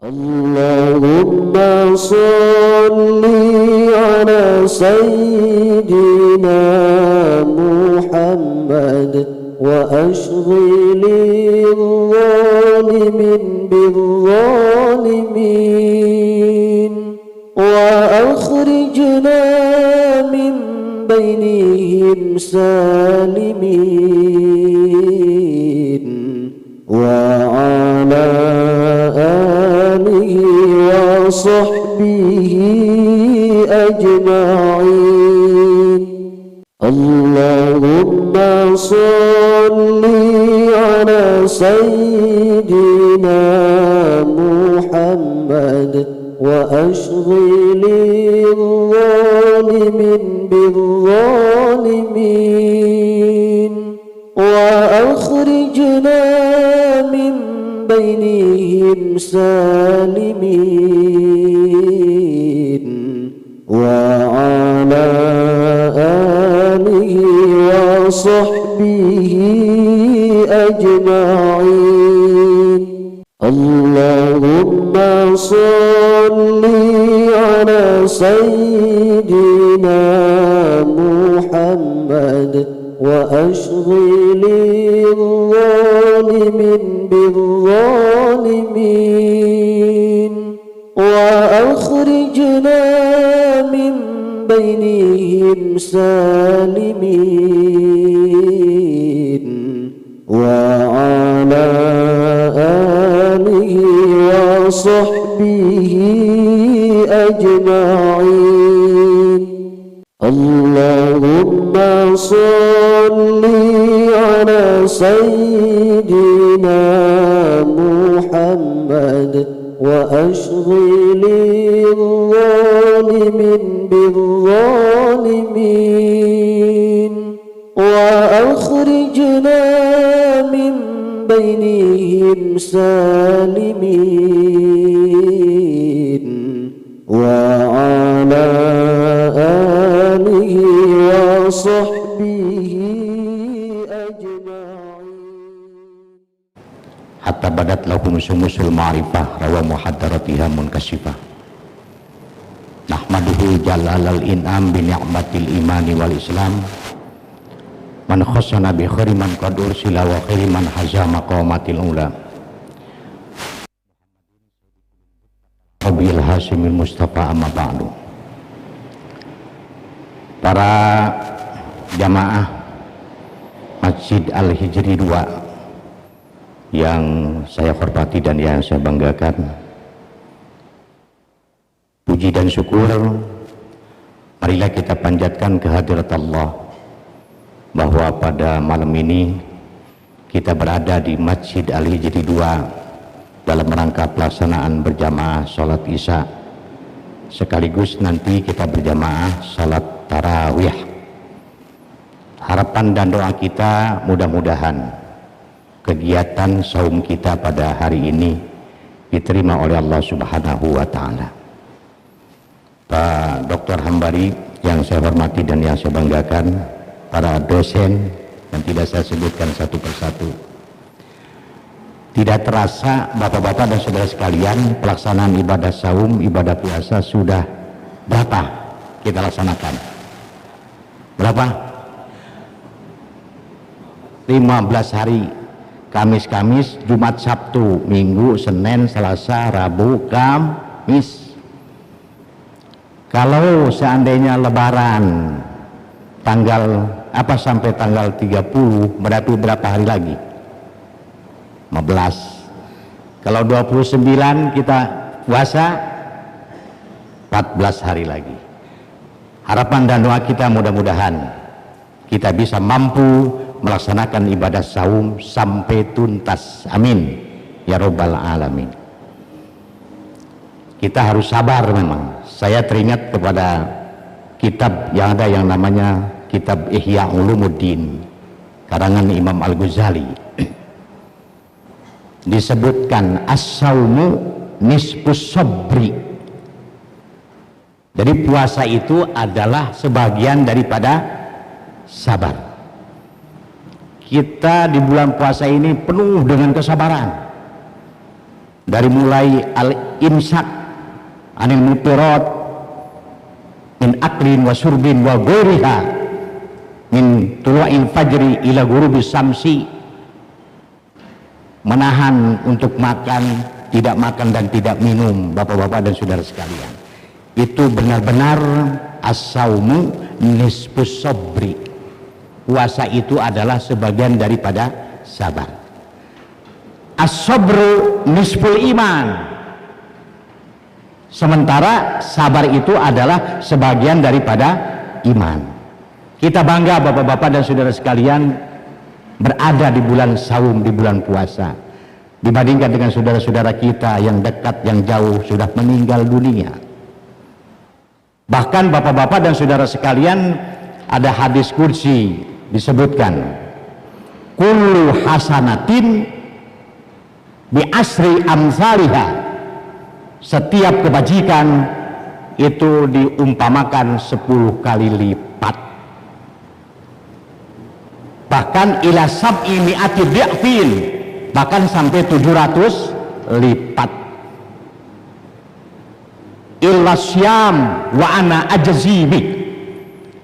Allahumma salli ala sayyidina Muhammad wa ashghilil zalimin bil zalimin wa akhrijna min bainihim salimin wa ala alihi wa sahbihi ajma'in. Allahumma salli ala sayyidina Muhammad wa ashghilil zalimin bil zalimin wa akhrijna min bainihim salimin wa ala alihi wa sahbihi ajma'in. Allahumma salli ala sayyidina Muhammad wa ashghilil zalimin bil zalimin wa akhrijna min bainihim salimin wa ala alihi wa sahbihi ajma'in. Allahumma salli ala sayyidina Muhammad wa ashghilil zalimin bil zalimin wa akhrijna min bainihim salimin wa ala alihi wa sahbihi ajma'in. Hatta badat lahum sumusul ma'rifah rawa muhaddaratiha munkasifah. Nahmaduhu jalalal in'am bi ni'matil imani wal islam man khassana bi khairi man qad ursila wa khairi man hazama qawmatil ula Abil Hasimil Mustafa amma ba'du. Para jamaah Masjid Al-Hijri 2 yang saya hormati dan yang saya banggakan, puji dan syukur marilah kita panjatkan kehadirat Allah bahwa pada malam ini kita berada di Masjid Al-Hijri 2 dalam rangka pelaksanaan berjamaah sholat isya, sekaligus nanti kita berjamaah sholat tarawih. Harapan dan doa kita mudah-mudahan kegiatan saum kita pada hari ini diterima oleh Allah Subhanahu wa Ta'ala. Pak Dr. Hambari yang saya hormati dan yang saya banggakan, para dosen yang tidak saya sebutkan satu persatu, tidak terasa bapak-bapak dan saudara sekalian, pelaksanaan ibadah saum, ibadah puasa sudah berapa kita laksanakan? Berapa? 15 hari. Kamis, Jumat, Sabtu, Minggu, Senin, Selasa, Rabu, Kamis. Kalau seandainya Lebaran tanggal sampai tanggal 30, berarti berapa hari lagi? 15. Kalau 29 kita puasa, 14 hari lagi. Harapan dan doa kita mudah-mudahan kita bisa mampu melaksanakan ibadah saum sampai tuntas. Amin ya rabbal alamin. Kita harus sabar memang. Saya teringat kepada kitab yang ada yang namanya kitab Ihya Ulumuddin karangan Imam Al-Ghazali. Disebutkan as-saumu nisfus sabri. Jadi puasa itu adalah sebagian daripada sabar. Kita di bulan puasa ini penuh dengan kesabaran. dari mulai al-imsak anil mupirat min aklin wa surbin wa ghairiha min tulu'il fajri ila ghurubis samsi, menahan untuk makan, tidak makan dan tidak minum, bapak-bapak dan saudara sekalian, itu benar-benar as-saumu nisfus sabri. Puasa itu adalah sebagian daripada sabar. As-sabru nisful iman, sementara sabar itu adalah sebagian daripada iman. Kita bangga bapak-bapak dan saudara sekalian berada di bulan saum, di bulan puasa, dibandingkan dengan saudara-saudara kita yang dekat, yang jauh sudah meninggal dunia. Bahkan bapak-bapak dan saudara sekalian, ada hadis kursi disebutkan, kullu hasanatin bi asri amsalihha, setiap kebajikan itu diumpamakan 10 kali lipat, bahkan ila sab'i mi'ati dhi'fin, bahkan sampai 700 lipat. Illa syam wa ana ajzi bih,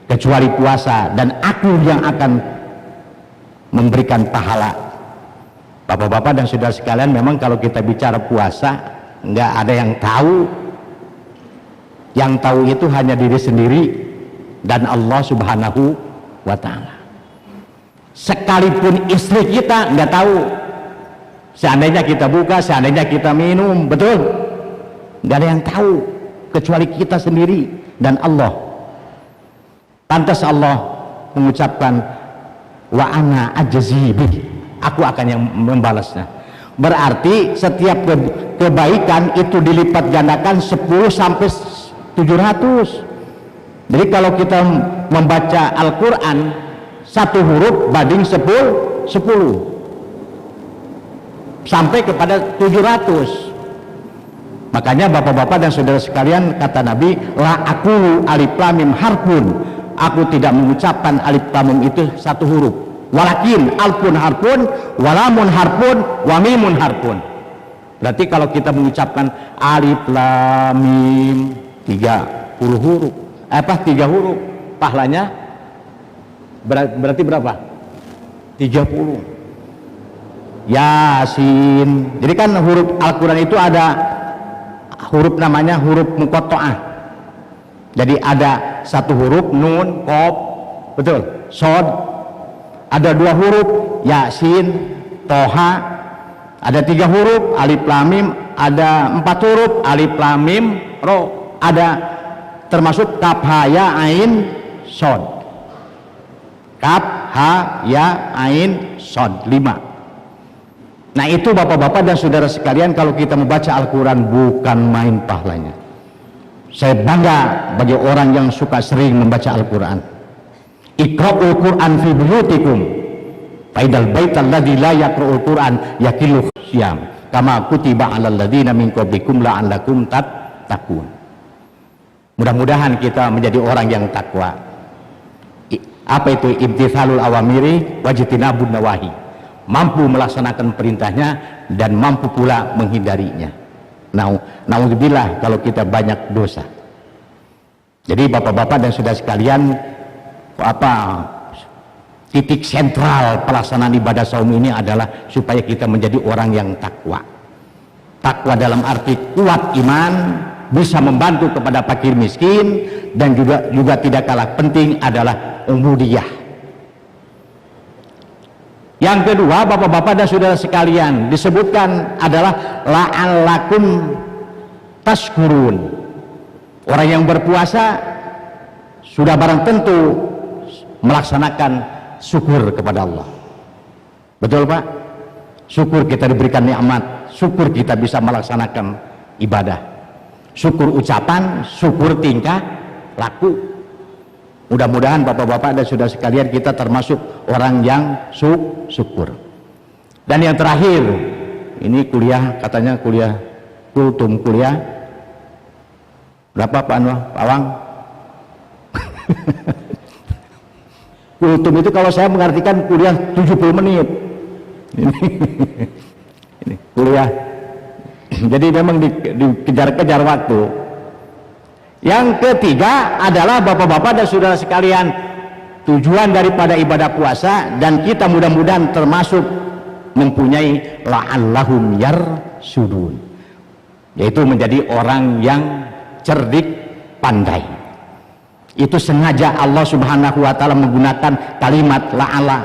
kecuali puasa dan aku yang akan memberikan pahala. Bapak-bapak dan saudara sekalian, memang kalau kita bicara puasa nggak ada yang tahu. Yang tahu itu hanya diri sendiri dan Allah Subhanahu wa ta'ala. Sekalipun istri kita nggak tahu, seandainya kita buka, seandainya kita minum, betul, nggak ada yang tahu kecuali kita sendiri dan Allah. Pantas Allah mengucapkan wa ana ajzi bih, aku akan yang membalasnya. Berarti setiap kebaikan itu dilipat gandakan 10 sampai 700. Jadi kalau kita membaca Al-Quran, satu huruf banding 10 sampai kepada 700. Makanya bapak-bapak dan saudara sekalian, kata Nabi, la aqulu alif lam mim harfun, aku tidak mengucapkan alif lam mim itu satu huruf, walakin alfun harfun, walamun harfun, wa mimun harfun. Berarti kalau kita mengucapkan alif lam mim 30 huruf, 3 huruf, pahalanya berarti berapa? 30. Yasin. Jadi kan huruf Al-Quran itu ada huruf namanya huruf muqatta'ah. Jadi ada satu huruf nun, qaf, betul, shad. Ada 2 huruf yasin, toha. Ada 3 huruf alif lam mim. Ada 4 huruf alif lam mim ro. Ada termasuk kaf ha ya ain shad. Kaf ha ya ain shad, 5. Nah itu bapak-bapak dan saudara sekalian, kalau kita membaca Al-Quran bukan main pahalanya. Saya bangga bagi orang yang suka sering membaca Al-Quran. Iqra'ul Quran fi buyutikum faidal baital ladzi la yaqra'ul Quran yaqilu syam kama kutiba 'alal ladzina min qablikum la'allakum tattaqun. Mudah-mudahan kita menjadi orang yang takwa. Apa itu? Imtithalul awamiri wajtinabun nawahi, mampu melaksanakan perintahnya dan mampu pula menghindarinya. Naudzubillah kalau kita banyak dosa. Jadi bapak-bapak dan saudara sekalian, titik sentral pelaksanaan ibadah saum ini adalah supaya kita menjadi orang yang takwa. Takwa dalam arti kuat iman, bisa membantu kepada fakir miskin, dan juga tidak kalah penting adalah ubudiyah. Yang kedua bapak-bapak dan saudara sekalian, disebutkan adalah la'allakum tashkurun. Orang yang berpuasa sudah barang tentu melaksanakan syukur kepada Allah. Betul Pak? Syukur kita diberikan nikmat, syukur kita bisa melaksanakan ibadah, syukur ucapan, syukur tingkah laku. Mudah-mudahan bapak-bapak dan saudara sekalian kita termasuk orang yang syukur. Dan yang terakhir, ini kuliah, katanya kuliah kultum, kuliah berapa Pak Anwar? Pak Awang? Kultum itu kalau saya mengartikan kuliah 70 menit. Ini kuliah Jadi memang dikejar-kejar waktu. Yang ketiga adalah bapak-bapak dan saudara sekalian, tujuan daripada ibadah puasa, dan kita mudah-mudahan termasuk mempunyai la'allahum yarsudun, yaitu menjadi orang yang cerdik, pandai. Itu sengaja Allah Subhanahu wa ta'ala menggunakan kalimat la'ala.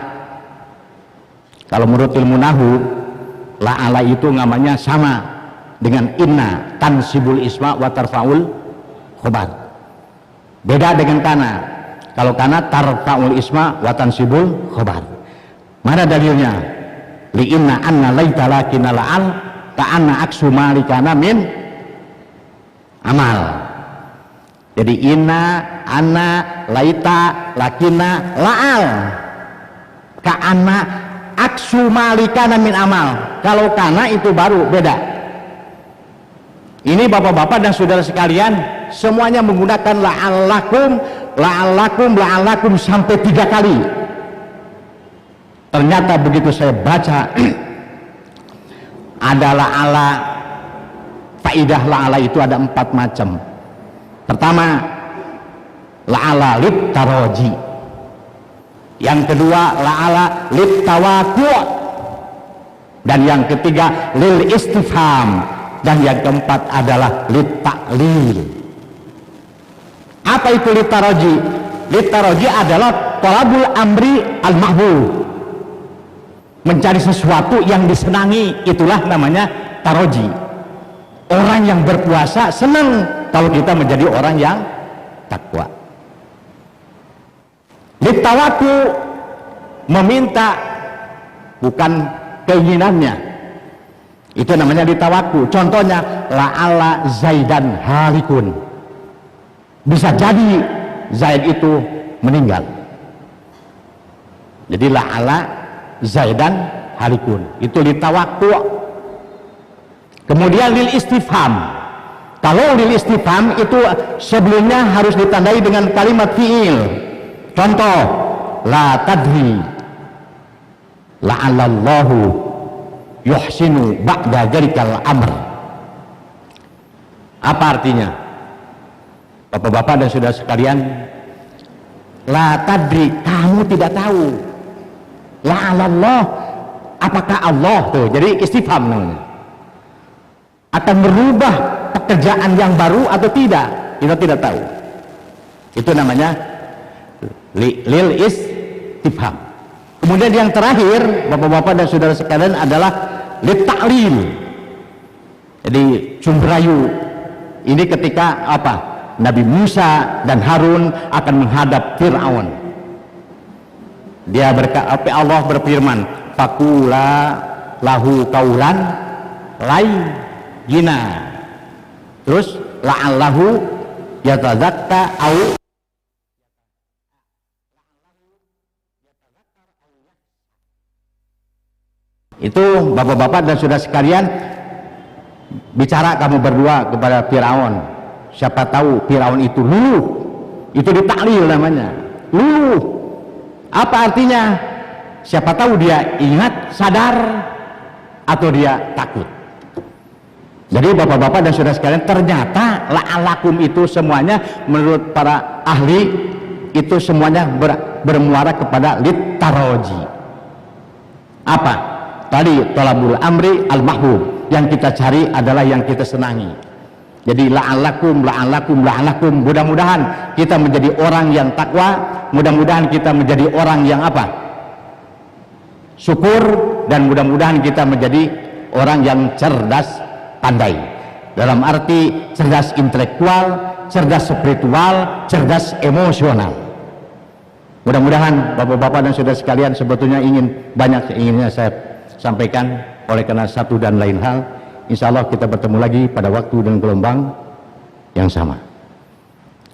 Kalau menurut ilmu nahwu, la'ala itu namanya sama dengan inna, tansibul isma wa tarfaul khobar. Beda dengan kana. Kalau kana tarfaul isma wa tansibul khobar. Mana dalilnya? Li inna anna laita lakina la'al ka'anna aksu malikana min amal. Jadi inna, anna, laita, lakina, la'al ka'anna aksu malikana min amal. Kalau kana itu baru beda. Ini bapak-bapak dan saudara sekalian, semuanya menggunakan la'allakum, la'allakum, la'allakum sampai 3 kali. Ternyata begitu saya baca ada la'ala, faidah la'ala itu ada 4 macam. Pertama, la'ala lit taroji. Yang kedua, la'ala lit tawaku'. Dan yang ketiga, lil istifham. Dan yang keempat adalah lit ta'lil. Apa itu lit taroji? Lit taroji adalah talabul amri al-mahbub, mencari sesuatu yang disenangi, itulah namanya taroji. Orang yang berpuasa senang kalau kita menjadi orang yang takwa. Litawaku, meminta, bukan keinginannya, itu namanya litawaku. Contohnya la'ala zaidan halikun, bisa jadi Zaid itu meninggal. Jadi la'ala zaidan halikun, itu litawaku. Kemudian lil istifham. Kalau lil istifham itu sebelumnya harus ditandai dengan kalimat fi'il. Contoh, la tadri la'allallahu yuhsinu ba'da dzalikal amr. Apa artinya? Bapak-bapak dan saudara sekalian, la tadri, kamu tidak tahu. La'alallah, apakah Allah tuh, jadi istifham namanya, akan merubah pekerjaan yang baru atau tidak, kita tidak tahu. Itu namanya lil istifham. Kemudian yang terakhir, bapak-bapak dan saudara sekalian, adalah lit ta'lil. Jadi cumberayu. Ini ketika apa? Nabi Musa dan Harun akan menghadap Fir'aun. Dia berkata, Allah berfirman, faqula lahu qaulan layyina. Terus la'allahu yatazakka au. Itu bapak-bapak dan saudara sekalian, bicara kamu berdua kepada Firaun. Siapa tahu Firaun itu luluh. Itu ditaklil namanya, luluh. Apa artinya? Siapa tahu dia ingat, sadar, atau dia takut. Jadi bapak-bapak dan saudara sekalian, ternyata la'alakum itu semuanya menurut para ahli itu semuanya bermuara kepada lit taroji. Apa? Tadi talabul amri al-mahbub, yang kita cari adalah yang kita senangi. Jadi la'alakum, la'alakum, la'alakum, mudah-mudahan kita menjadi orang yang takwa, mudah-mudahan kita menjadi orang yang apa? Syukur, dan mudah-mudahan kita menjadi orang yang cerdas, pandai. Dalam arti cerdas intelektual, cerdas spiritual, cerdas emosional. Mudah-mudahan bapak-bapak dan saudara sekalian, sebetulnya banyak inginnya saya sampaikan, oleh karena satu dan lain hal, insya Allah kita bertemu lagi pada waktu dan gelombang yang sama.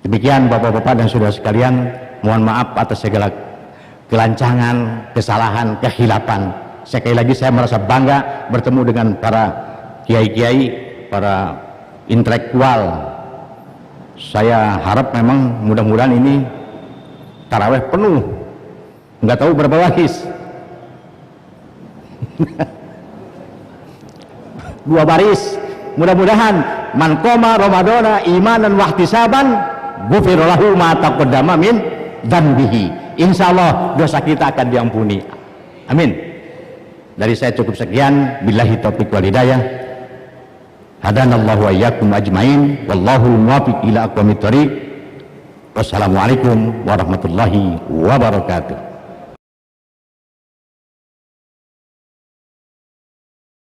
Demikian bapak-bapak dan saudara sekalian, mohon maaf atas segala kelancangan, kesalahan, kehilapan. Sekali lagi saya merasa bangga bertemu dengan para kiai-kiai, para intelektual. Saya harap memang mudah-mudahan ini taraweh penuh, nggak tahu berapa baris. 2 baris Mudah-mudahan man qoma ramadhana imanan wa ihtisaban ghufira lahu ma taqaddama min dzanbihi. Insyaallah dosa kita akan diampuni. Amin. Dari saya cukup sekian. Billahi taufiq wal hidayah. Hadanallahu wa iyyakum ajmain. Wallahu muwaffiq ila aqwamit thoriq. Wassalamualaikum warahmatullahi wabarakatuh.